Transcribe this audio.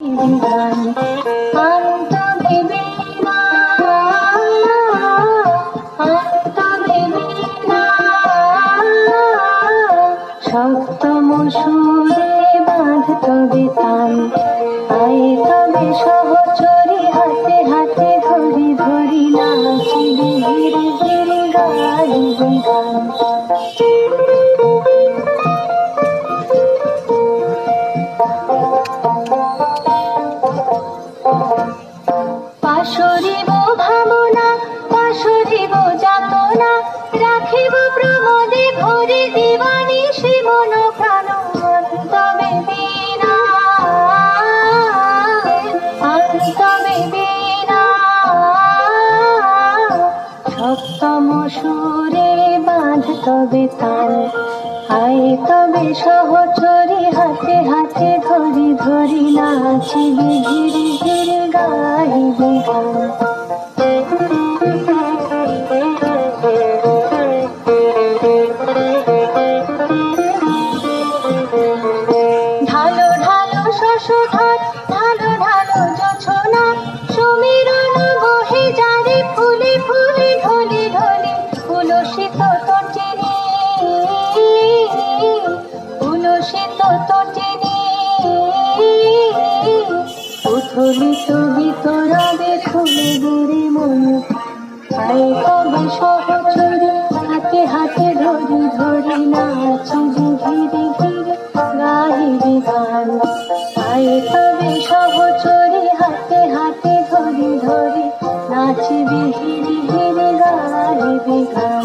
সপ্তম সুরে বাঁধ তবে তান, আয় তবে সহচরী হাতে হাতে ধরি ধরি নাচিবি ধীরে ধীরে গাইবি গান। পাশরিব ভাবনা পাশরিব যাতনা, রাখিব প্রমোদে ভরে দিবানি শিবন প্রাণ তবে বিনা, তবে বিনা। সপ্তম সুরে বাঁধ তবে তান, আয় তবে সহচরী হাতে হাতে ধরি ধরি নাচিবি ধীরে ধীরে গাইবি গান। ঢালো ঢালো শশধার ঢালো ঢালো জোছনা, সমীরণ বহে যারে ফুলে ফুলে ঢলে ঢলে, উলসিত তটিনী উলসিত তটিনী, উথলিত বিতরবে খুলে গুড়ি মন, আয় তবে সহচরী হাতে হাতে ধরি ধরি নাচিবি ধীরে ধীরে গাইবি গান। আয় তবে সহচরী হাতে হাতে ধরি ধরি নাচিবি ধীরে ধীরে গাইবি গান।